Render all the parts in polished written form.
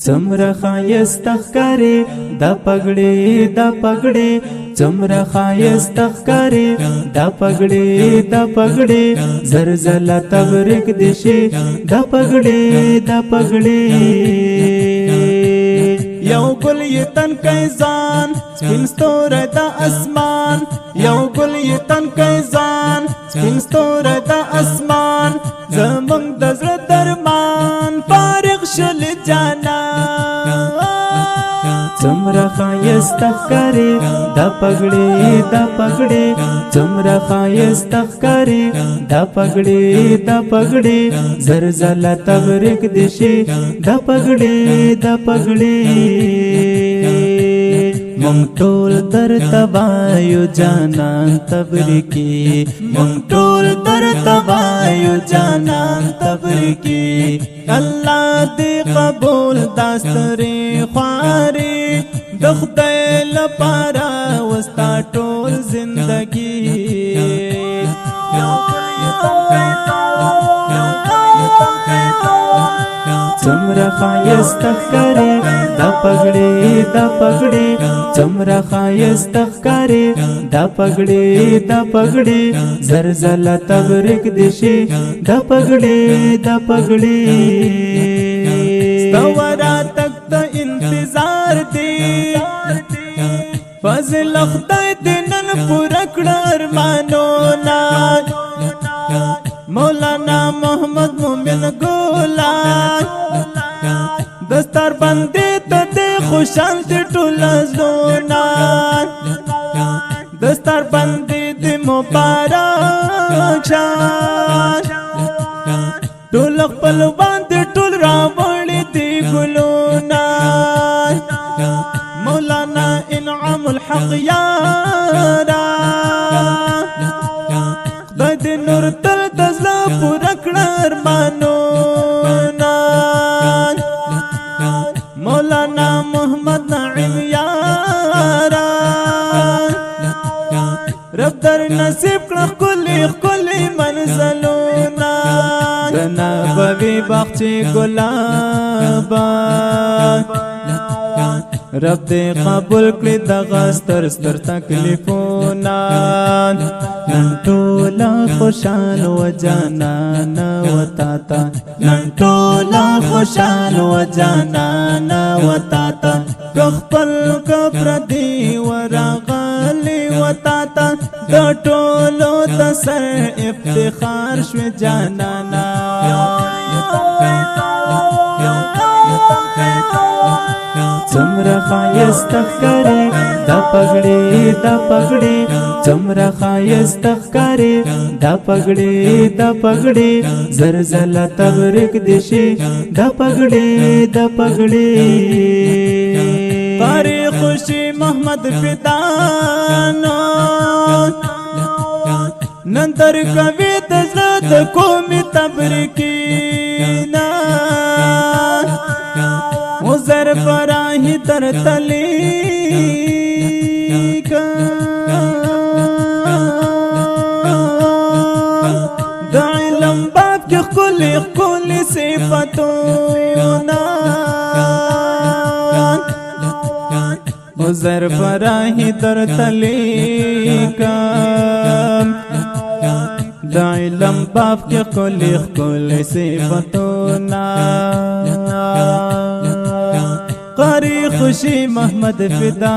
څومره ښایسته ښکاري دا پګړې دا پګړې څومره ښایسته ښکاري دا پګړې دا پګړې زر زله تبریک دې شي دا پګړې دا پګړې یو ګل یې تنکی ځان سپین ستوری د اسمان یو ګل یې تنکی ځان سپین ستوری د اسمان زمونږ د زړه درمان فارغ شل جانان څومره ښایسته ښکاري دا پګړې دا پګړې څومره ښایسته ښکاري دا پګړې دا پګړې زر زله تبریک دې شي دا پګړې دا پګړې مونږ ټول درته وایو جانان تبریکي مونږ ټول درته وایو جانان تبریکي الله دې قبول دا سترې خوارې د خدای لپاره وستا ټول زندگی څومره ښایسته ښکاري دا پګړې دا پګړې څومره ښایسته ښکاري دا پګړې دا پګړې زر زله تبریک دې شي دا پګړې دا پګړې ستا وراتګ ته انتظار دی فضل خدای دې نن پوره کړه ارمانونه مولانا محمد مومن ګولان دستار باندې ته دې خوشحال دې ټول زړونه دستار باندې دې مبارک شه ټول خپل باندې ټول راوړي دې ګلونه مولانا انعام الحق یارا خدای دې نور تل د زړه پوره کړه ارمانونه مولانا محمد نعیم یارا رب در نصیب کړه ښکلي ښکلي منزلونه د نبوي باغچې ګلابه رب دې قبول کړي دغه ستر ستر تکلیفونه نن ټوله خوشحال و جانان و تاتا نن ټوله خوشحال و جانان و تاتا خپل کپردي ورغلي و تاتا د ټولو ته سر افتخار شو جانانا څومره ښایسته ښکاري دا پګړې دا پګړې څومره ښایسته ښکاري دا پګړې دا پګړې زر زله تبریک دې شي دا پګړې دا پګړې قاری خوشي محمد فدانو نن در کوي د زړه د قومي تبریکینا وزر فراهی در تلیکا د علم باب کی خکلی خکلی صفتونا وزر فراهی در تلیکا د علم باب کی خکلی خکلی صفتونا قاری خوشی محمد فدای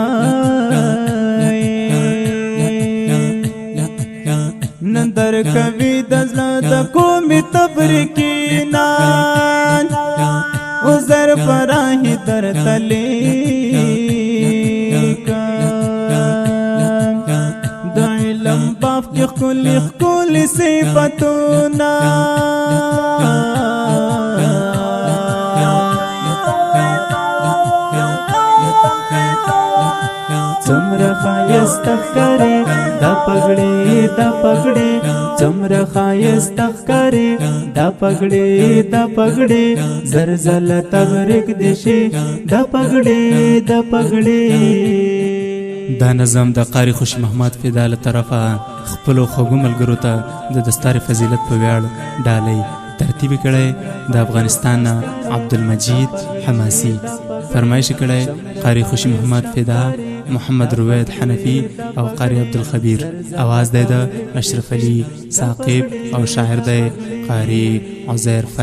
نندر کوي د زړه د قومي تبریکینا وزر فراهی در تلیکا د علم باف کې ښکلي ښکلي صفتونه څومره ښایسته ښکاري دا پګړې دا پګړې څومره ښایسته ښکاري دا پګړې دا پګړې زر زله تبریک دې شي دا پګړې دا پګړې دا نظم د قاری خوش محمد فدا له طرفه خپلو خوږو ملګرو ته د دستار فضیلت په ویاړ ډالۍ ترتیب کړی د افغانستان نه عبدالمجید حماسي. فرمایش کړی قاری خوشی محمد فدا، محمد روید حنفی او قاری عبدالخبیر. آواز دی د اشرف علي ثاقب او شاعر دی قاری عزیر